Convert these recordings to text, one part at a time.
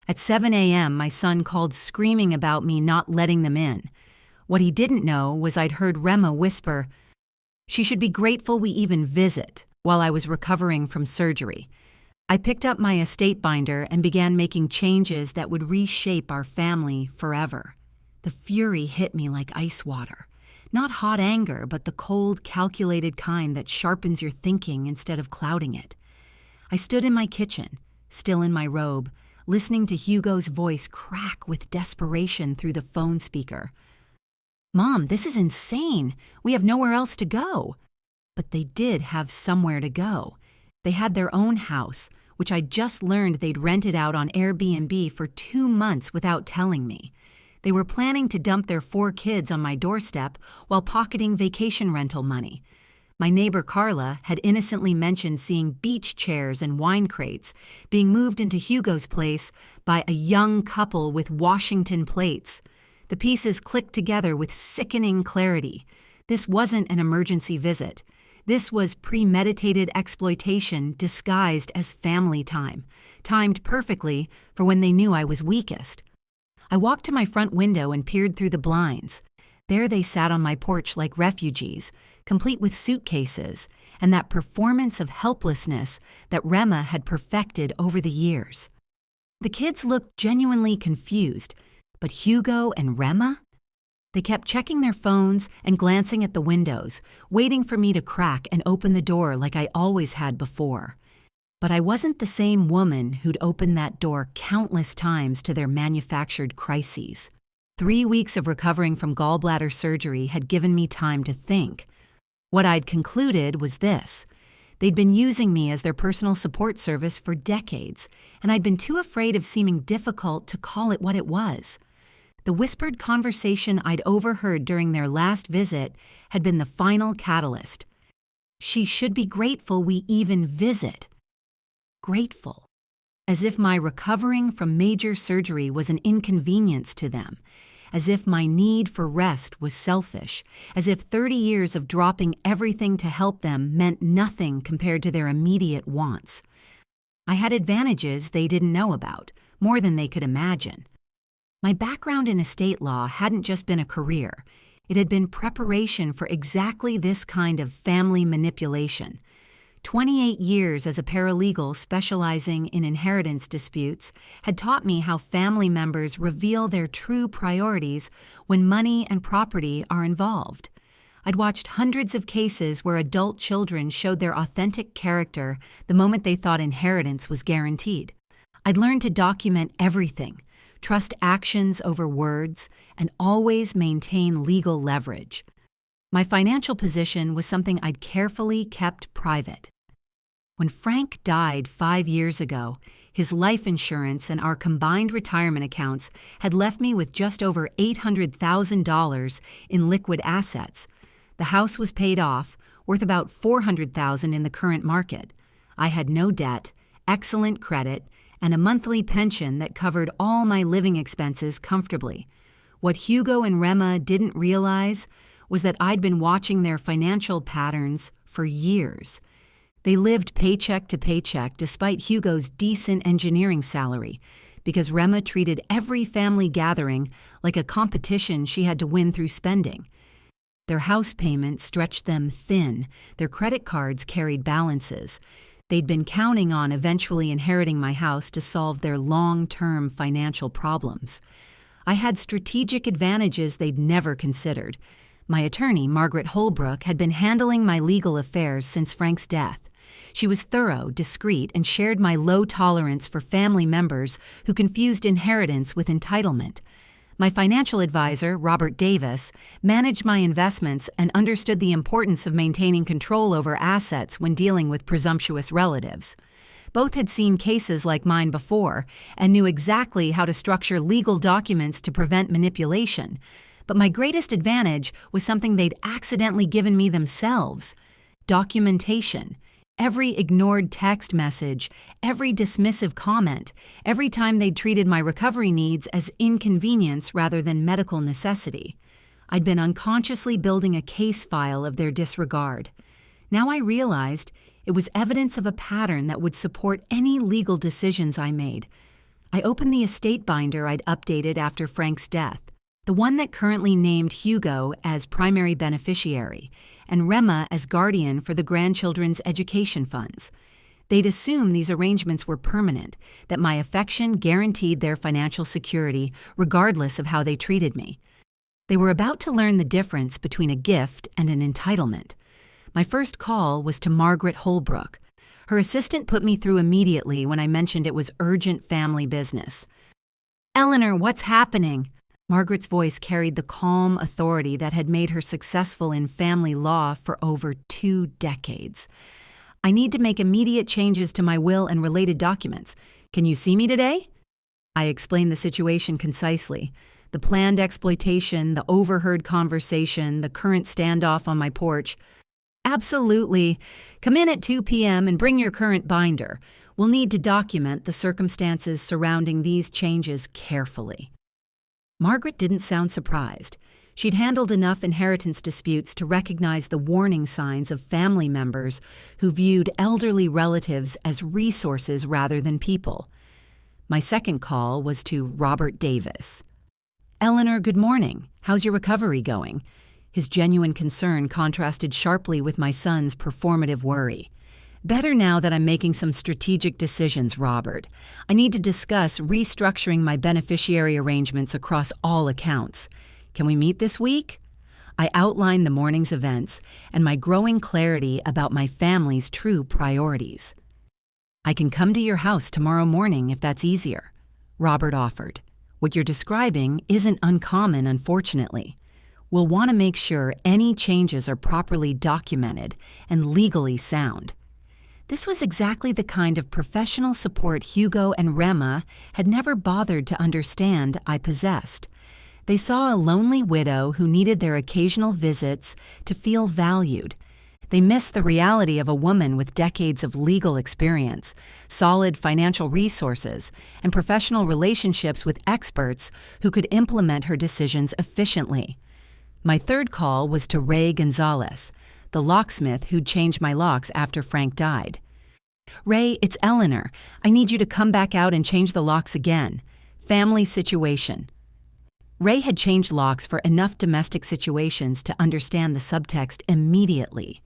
At 7 a.m., my son called screaming about me not letting them in. What he didn't know was I'd heard Remma whisper, "She should be grateful we even visit," while I was recovering from surgery. I picked up my estate binder and began making changes that would reshape our family forever. The fury hit me like ice water. Not hot anger, but the cold, calculated kind that sharpens your thinking instead of clouding it. I stood in my kitchen, still in my robe, listening to Hugo's voice crack with desperation through the phone speaker. "Mom, this is insane. We have nowhere else to go." But they did have somewhere to go. They had their own house, which I'd just learned they'd rented out on Airbnb for 2 months without telling me. They were planning to dump their 4 kids on my doorstep while pocketing vacation rental money. My neighbor Carla had innocently mentioned seeing beach chairs and wine crates being moved into Hugo's place by a young couple with Washington plates. The pieces clicked together with sickening clarity. This wasn't an emergency visit. This was premeditated exploitation disguised as family time, timed perfectly for when they knew I was weakest. I walked to my front window and peered through the blinds. There they sat on my porch like refugees, complete with suitcases, and that performance of helplessness that Remma had perfected over the years. The kids looked genuinely confused, but Hugo and Remma? They kept checking their phones and glancing at the windows, waiting for me to crack and open the door like I always had before. But I wasn't the same woman who'd opened that door countless times to their manufactured crises. 3 weeks of recovering from gallbladder surgery had given me time to think. What I'd concluded was this: they'd been using me as their personal support service for decades, and I'd been too afraid of seeming difficult to call it what it was. The whispered conversation I'd overheard during their last visit had been the final catalyst. She should be grateful we even visit. Grateful. As if my recovering from major surgery was an inconvenience to them. As if my need for rest was selfish. As if 30 years of dropping everything to help them meant nothing compared to their immediate wants. I had advantages they didn't know about, more than they could imagine. My background in estate law hadn't just been a career. It had been preparation for exactly this kind of family manipulation. 28 years as a paralegal specializing in inheritance disputes had taught me how family members reveal their true priorities when money and property are involved. I'd watched hundreds of cases where adult children showed their authentic character the moment they thought inheritance was guaranteed. I'd learned to document everything, trust actions over words, and always maintain legal leverage. My financial position was something I'd carefully kept private. When Frank died 5 years ago, his life insurance and our combined retirement accounts had left me with just over $800,000 in liquid assets. The house was paid off, worth about $400,000 in the current market. I had no debt, excellent credit, and a monthly pension that covered all my living expenses comfortably. What Hugo and Remma didn't realize was that I'd been watching their financial patterns for years. They lived paycheck to paycheck despite Hugo's decent engineering salary, because Remma treated every family gathering like a competition she had to win through spending. Their house payment stretched them thin, their credit cards carried balances. They'd been counting on eventually inheriting my house to solve their long-term financial problems. I had strategic advantages they'd never considered. My attorney, Margaret Holbrook, had been handling my legal affairs since Frank's death. She was thorough, discreet, and shared my low tolerance for family members who confused inheritance with entitlement. My financial advisor, Robert Davis, managed my investments and understood the importance of maintaining control over assets when dealing with presumptuous relatives. Both had seen cases like mine before and knew exactly how to structure legal documents to prevent manipulation. But my greatest advantage was something they'd accidentally given me themselves: documentation. Every ignored text message, every dismissive comment, every time they'd treated my recovery needs as inconvenience rather than medical necessity. I'd been unconsciously building a case file of their disregard. Now I realized it was evidence of a pattern that would support any legal decisions I made. I opened the estate binder I'd updated after Frank's death, the one that currently named Hugo as primary beneficiary and Remma as guardian for the grandchildren's education funds. They'd assume these arrangements were permanent, that my affection guaranteed their financial security regardless of how they treated me. They were about to learn the difference between a gift and an entitlement. My first call was to Margaret Holbrook. Her assistant put me through immediately when I mentioned it was urgent family business. "Eleanor, what's happening?" Margaret's voice carried the calm authority that had made her successful in family law for over 2 decades. "I need to make immediate changes to my will and related documents. Can you see me today?" I explained the situation concisely. The planned exploitation, the overheard conversation, the current standoff on my porch. "Absolutely. Come in at 2 p.m. and bring your current binder. We'll need to document the circumstances surrounding these changes carefully." Margaret didn't sound surprised. She'd handled enough inheritance disputes to recognize the warning signs of family members who viewed elderly relatives as resources rather than people. My second call was to Robert Davis. "Eleanor, good morning. How's your recovery going?" His genuine concern contrasted sharply with my son's performative worry. "Better now that I'm making some strategic decisions, Robert. I need to discuss restructuring my beneficiary arrangements across all accounts. Can we meet this week?" I outlined the morning's events and my growing clarity about my family's true priorities. "I can come to your house tomorrow morning if that's easier," Robert offered. "What you're describing isn't uncommon, unfortunately. We'll want to make sure any changes are properly documented and legally sound." This was exactly the kind of professional support Hugo and Remma had never bothered to understand I possessed. They saw a lonely widow who needed their occasional visits to feel valued. They missed the reality of a woman with decades of legal experience, solid financial resources, and professional relationships with experts who could implement her decisions efficiently. My third call was to Ray Gonzalez, the locksmith who'd changed my locks after Frank died. "Ray, it's Eleanor. I need you to come back out and change the locks again. Family situation." Ray had changed locks for enough domestic situations to understand the subtext immediately.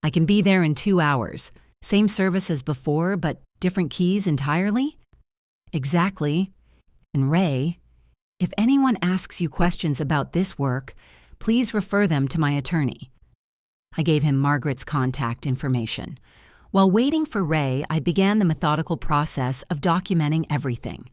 "I can be there in 2 hours. Same service as before, but different keys entirely?" "Exactly. And Ray, if anyone asks you questions about this work, please refer them to my attorney." I gave him Margaret's contact information. While waiting for Ray, I began the methodical process of documenting everything.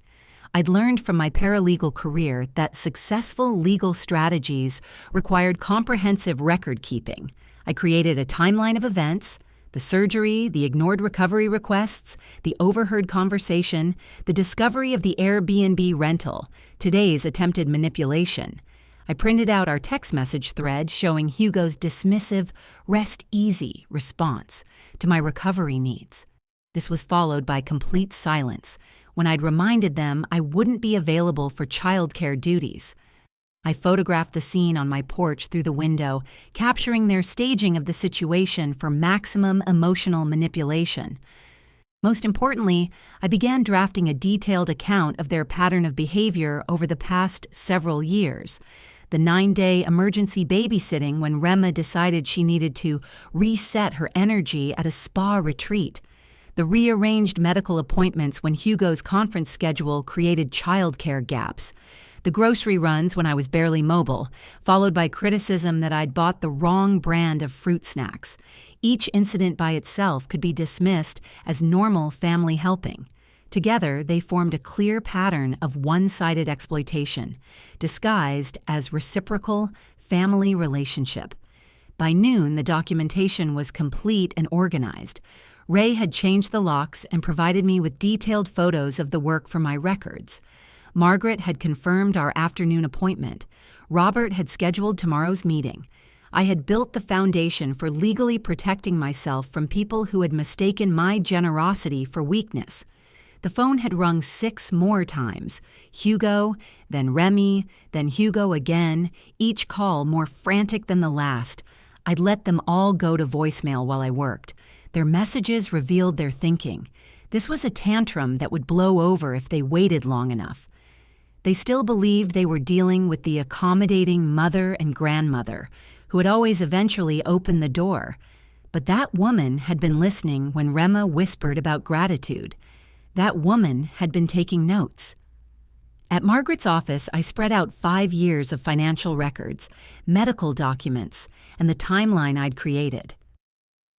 I'd learned from my paralegal career that successful legal strategies required comprehensive record keeping. I created a timeline of events, the surgery, the ignored recovery requests, the overheard conversation, the discovery of the Airbnb rental, today's attempted manipulation. I printed out our text message thread showing Hugo's dismissive, "rest easy" response to my recovery needs. This was followed by complete silence when I'd reminded them I wouldn't be available for childcare duties. I photographed the scene on my porch through the window, capturing their staging of the situation for maximum emotional manipulation. Most importantly, I began drafting a detailed account of their pattern of behavior over the past several years. The 9-day emergency babysitting when Remma decided she needed to reset her energy at a spa retreat. The rearranged medical appointments when Hugo's conference schedule created childcare gaps. The grocery runs when I was barely mobile, followed by criticism that I'd bought the wrong brand of fruit snacks. Each incident by itself could be dismissed as normal family helping. Together, they formed a clear pattern of one-sided exploitation, disguised as reciprocal family relationship. By noon, the documentation was complete and organized. Ray had changed the locks and provided me with detailed photos of the work for my records. Margaret had confirmed our afternoon appointment. Robert had scheduled tomorrow's meeting. I had built the foundation for legally protecting myself from people who had mistaken my generosity for weakness. The phone had rung 6 more times. Hugo, then Remy, then Hugo again, each call more frantic than the last. I'd let them all go to voicemail while I worked. Their messages revealed their thinking. This was a tantrum that would blow over if they waited long enough. They still believed they were dealing with the accommodating mother and grandmother, who had always eventually opened the door. But that woman had been listening when Remma whispered about gratitude. That woman had been taking notes. At Margaret's office, I spread out 5 years of financial records, medical documents, and the timeline I'd created.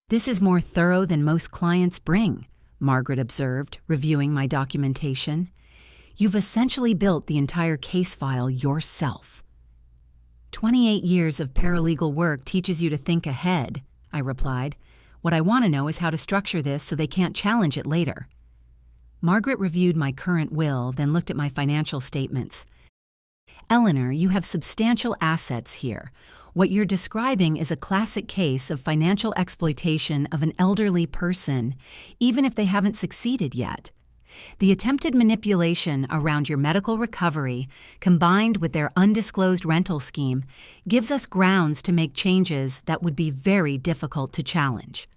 "This is more thorough than most clients bring," Margaret observed, reviewing my documentation. "You've essentially built the entire case file yourself." 28 years of paralegal work teaches you to think ahead, I replied. "What I want to know is how to structure this so they can't challenge it later." Margaret reviewed my current will, then looked at my financial statements. "Eleanor, you have substantial assets here. What you're describing is a classic case of financial exploitation of an elderly person, even if they haven't succeeded yet. The attempted manipulation around your medical recovery, combined with their undisclosed rental scheme, gives us grounds to make changes that would be very difficult to challenge."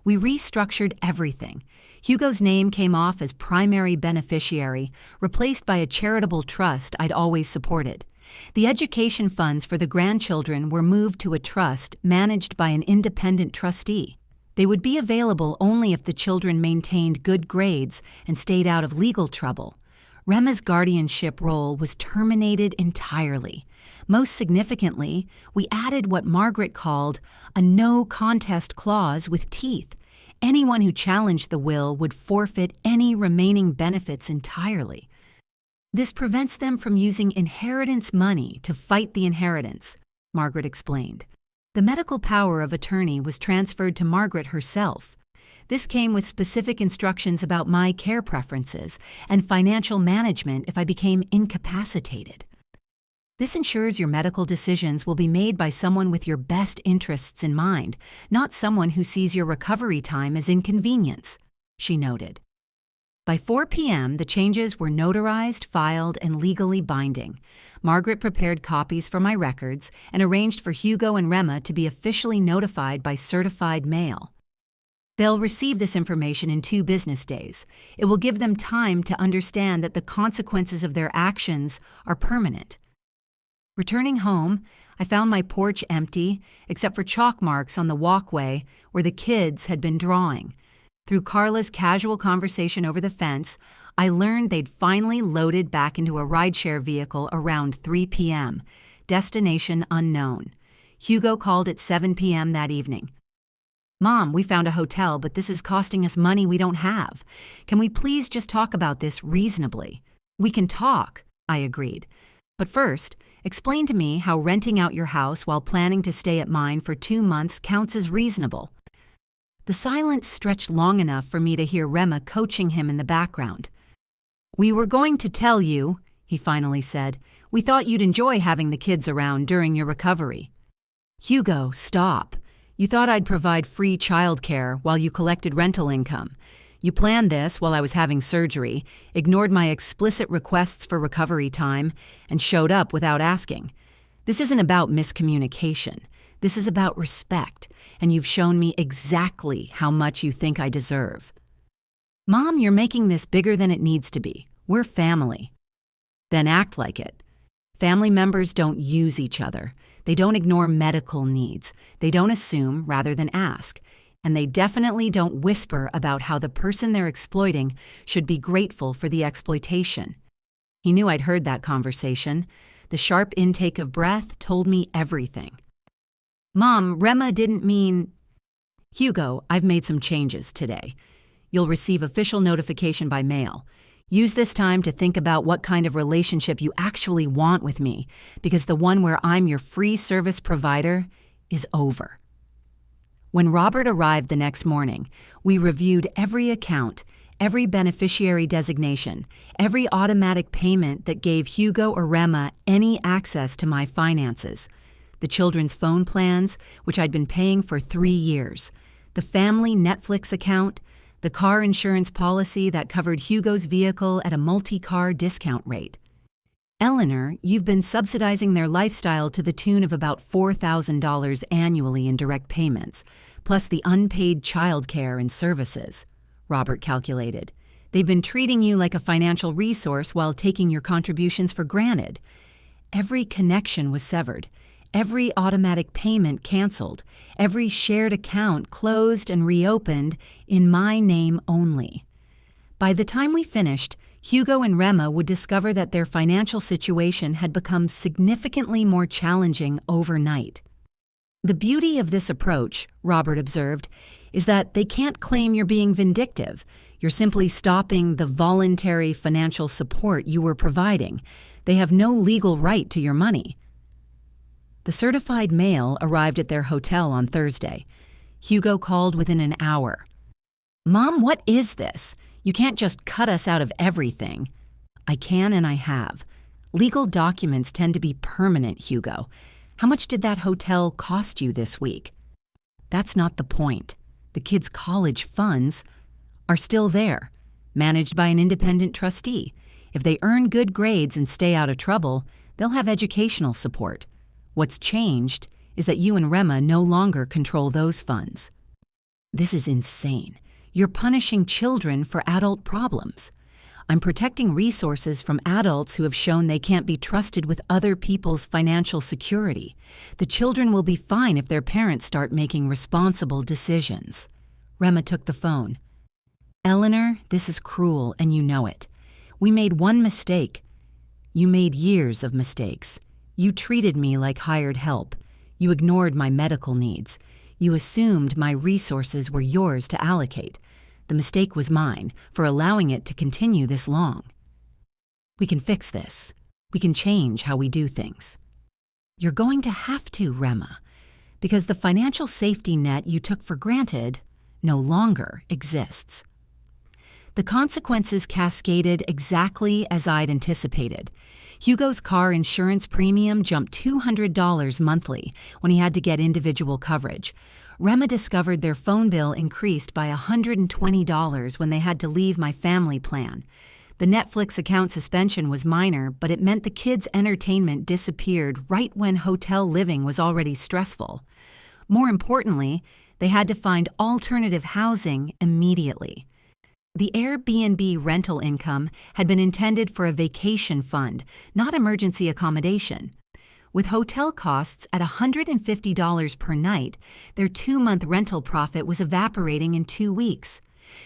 We restructured everything. Hugo's name came off as primary beneficiary, replaced by a charitable trust I'd always supported. The education funds for the grandchildren were moved to a trust managed by an independent trustee. They would be available only if the children maintained good grades and stayed out of legal trouble. Remma's guardianship role was terminated entirely. Most significantly, we added what Margaret called a no-contest clause with teeth. Anyone who challenged the will would forfeit any remaining benefits entirely. "This prevents them from using inheritance money to fight the inheritance," Margaret explained. The medical power of attorney was transferred to Margaret herself. This came with specific instructions about my care preferences and financial management if I became incapacitated. "This ensures your medical decisions will be made by someone with your best interests in mind, not someone who sees your recovery time as inconvenience," she noted. By 4 p.m., the changes were notarized, filed, and legally binding. Margaret prepared copies for my records and arranged for Hugo and Remma to be officially notified by certified mail. They'll receive this information in 2 business days. It will give them time to understand that the consequences of their actions are permanent. Returning home, I found my porch empty, except for chalk marks on the walkway where the kids had been drawing. Through Carla's casual conversation over the fence, I learned they'd finally loaded back into a rideshare vehicle around 3 p.m., destination unknown. Hugo called at 7 p.m. that evening. "Mom, we found a hotel, but this is costing us money we don't have. Can we please just talk about this reasonably?" "We can talk," I agreed. "But first, explain to me how renting out your house while planning to stay at mine for 2 months counts as reasonable." The silence stretched long enough for me to hear Remma coaching him in the background. "We were going to tell you," he finally said. "We thought you'd enjoy having the kids around during your recovery." "Hugo, stop. You thought I'd provide free childcare while you collected rental income. You planned this while I was having surgery, ignored my explicit requests for recovery time, and showed up without asking. This isn't about miscommunication. This is about respect, and you've shown me exactly how much you think I deserve." "Mom, you're making this bigger than it needs to be. We're family." "Then act like it. Family members don't use each other. They don't ignore medical needs. They don't assume rather than ask. And they definitely don't whisper about how the person they're exploiting should be grateful for the exploitation." He knew I'd heard that conversation. The sharp intake of breath told me everything. "Mom, Remma didn't mean—" "Hugo, I've made some changes today. You'll receive official notification by mail. Use this time to think about what kind of relationship you actually want with me, because the one where I'm your free service provider is over." When Robert arrived the next morning, we reviewed every account, every beneficiary designation, every automatic payment that gave Hugo or Remma any access to my finances. The children's phone plans, which I'd been paying for 3 years, the family Netflix account, the car insurance policy that covered Hugo's vehicle at a multi-car discount rate. "Eleanor, you've been subsidizing their lifestyle to the tune of about $4,000 annually in direct payments, plus the unpaid childcare and services," Robert calculated. "They've been treating you like a financial resource while taking your contributions for granted." Every connection was severed, every automatic payment canceled, every shared account closed and reopened in my name only. By the time we finished, Hugo and Remma would discover that their financial situation had become significantly more challenging overnight. "The beauty of this approach," Robert observed, "is that they can't claim you're being vindictive. You're simply stopping the voluntary financial support you were providing. They have no legal right to your money." The certified mail arrived at their hotel on Thursday. Hugo called within an hour. "Mom, what is this? You can't just cut us out of everything." "I can and I have. Legal documents tend to be permanent, Hugo. How much did that hotel cost you this week?" "That's not the point. The kids' college funds are still there, managed by an independent trustee. If they earn good grades and stay out of trouble, they'll have educational support. What's changed is that you and Remma no longer control those funds." "This is insane. You're punishing children for adult problems. I'm protecting resources from adults who have shown they can't be trusted with other people's financial security. The children will be fine if their parents start making responsible decisions." Remma took the phone. "Eleanor, this is cruel and you know it. We made one mistake. You made years of mistakes. You treated me like hired help. You ignored my medical needs. You assumed my resources were yours to allocate. The mistake was mine for allowing it to continue this long. We can fix this. We can change how we do things." "You're going to have to, Remma, because the financial safety net you took for granted no longer exists." The consequences cascaded exactly as I'd anticipated. Hugo's car insurance premium jumped $200 monthly when he had to get individual coverage. Remma discovered their phone bill increased by $120 when they had to leave my family plan. The Netflix account suspension was minor, but it meant the kids' entertainment disappeared right when hotel living was already stressful. More importantly, they had to find alternative housing immediately. The Airbnb rental income had been intended for a vacation fund, not emergency accommodation. With hotel costs at $150 per night, their 2-month rental profit was evaporating in 2 weeks.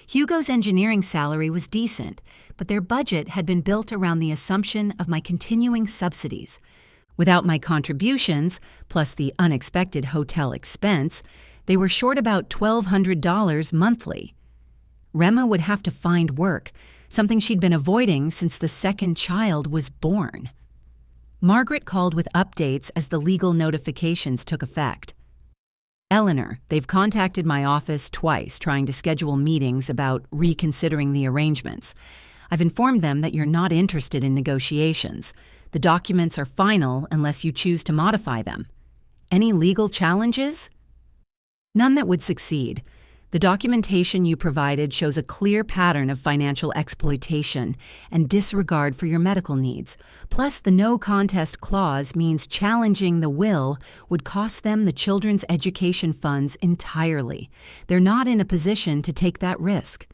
Hugo's engineering salary was decent, but their budget had been built around the assumption of my continuing subsidies. Without my contributions, plus the unexpected hotel expense, they were short about $1,200 monthly. Remma would have to find work, something she'd been avoiding since the second child was born. Margaret called with updates as the legal notifications took effect. "Eleanor, they've contacted my office twice trying to schedule meetings about reconsidering the arrangements. I've informed them that you're not interested in negotiations. The documents are final unless you choose to modify them. Any legal challenges?" "None that would succeed. The documentation you provided shows a clear pattern of financial exploitation and disregard for your medical needs. Plus, the no contest clause means challenging the will would cost them the children's education funds entirely. They're not in a position to take that risk."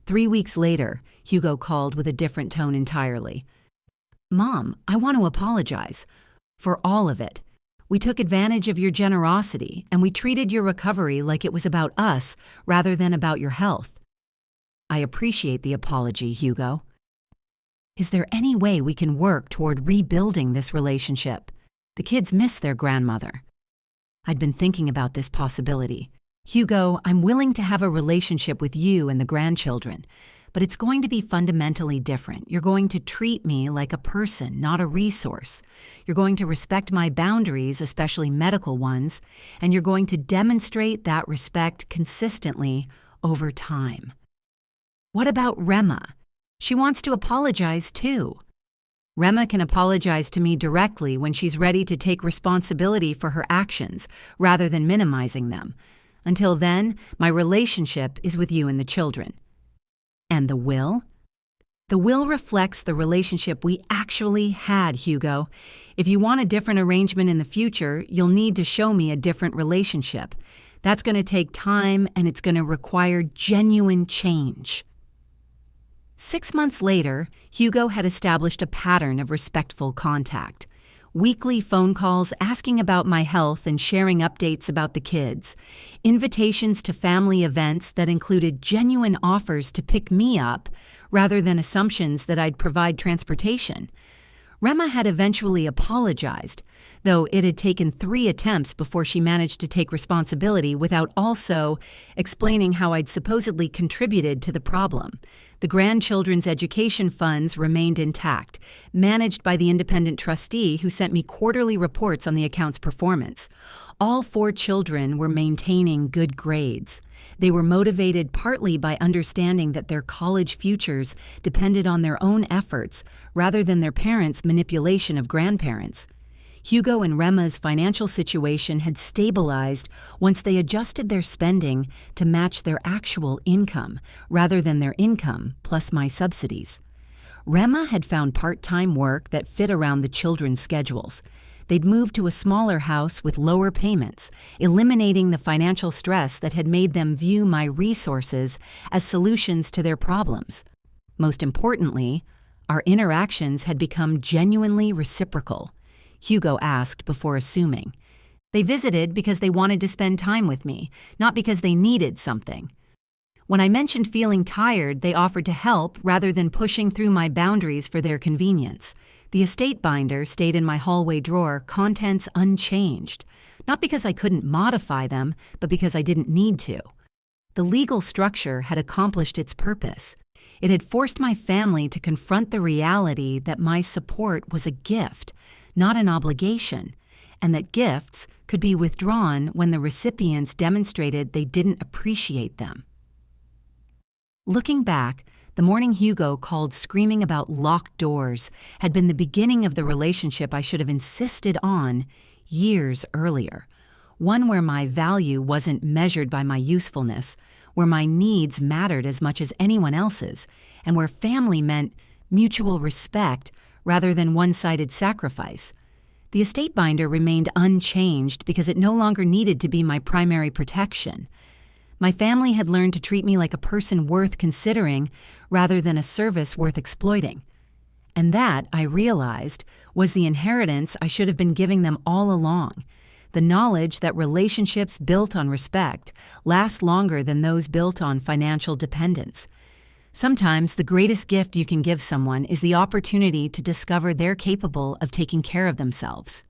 3 weeks later, Hugo called with a different tone entirely. "Mom, I want to apologize for all of it. We took advantage of your generosity, and we treated your recovery like it was about us rather than about your health." "I appreciate the apology, Hugo. Is there any way we can work toward rebuilding this relationship? The kids miss their grandmother." I'd been thinking about this possibility. "Hugo, I'm willing to have a relationship with you and the grandchildren, but it's going to be fundamentally different. You're going to treat me like a person, not a resource. You're going to respect my boundaries, especially medical ones, and you're going to demonstrate that respect consistently over time." "What about Remma? She wants to apologize too." "Remma can apologize to me directly when she's ready to take responsibility for her actions rather than minimizing them. Until then, my relationship is with you and the children." "And the will?" "The will reflects the relationship we actually had, Hugo. If you want a different arrangement in the future, you'll need to show me a different relationship. That's going to take time, and it's going to require genuine change. 6 months later, Hugo had established a pattern of respectful contact. Weekly phone calls asking about my health and sharing updates about the kids. Invitations to family events that included genuine offers to pick me up, rather than assumptions that I'd provide transportation. Remma had eventually apologized, though it had taken 3 attempts before she managed to take responsibility without also explaining how I'd supposedly contributed to the problem. The grandchildren's education funds remained intact, managed by the independent trustee who sent me quarterly reports on the account's performance. All 4 children were maintaining good grades. They were motivated partly by understanding that their college futures depended on their own efforts rather than their parents' manipulation of grandparents. Hugo and Remma's financial situation had stabilized once they adjusted their spending to match their actual income rather than their income plus my subsidies. Remma had found part-time work that fit around the children's schedules. They'd moved to a smaller house with lower payments, eliminating the financial stress that had made them view my resources as solutions to their problems. Most importantly, our interactions had become genuinely reciprocal. Hugo asked before assuming. They visited because they wanted to spend time with me, not because they needed something. When I mentioned feeling tired, they offered to help rather than pushing through my boundaries for their convenience. The estate binder stayed in my hallway drawer, contents unchanged, not because I couldn't modify them, but because I didn't need to. The legal structure had accomplished its purpose. It had forced my family to confront the reality that my support was a gift, not an obligation, and that gifts could be withdrawn when the recipients demonstrated they didn't appreciate them. Looking back, the morning Hugo called screaming about locked doors had been the beginning of the relationship I should have insisted on years earlier, one where my value wasn't measured by my usefulness, where my needs mattered as much as anyone else's, and where family meant mutual respect rather than one-sided sacrifice. The estate binder remained unchanged because it no longer needed to be my primary protection. My family had learned to treat me like a person worth considering rather than a service worth exploiting. And that, I realized, was the inheritance I should have been giving them all along. The knowledge that relationships built on respect last longer than those built on financial dependence. Sometimes the greatest gift you can give someone is the opportunity to discover they're capable of taking care of themselves.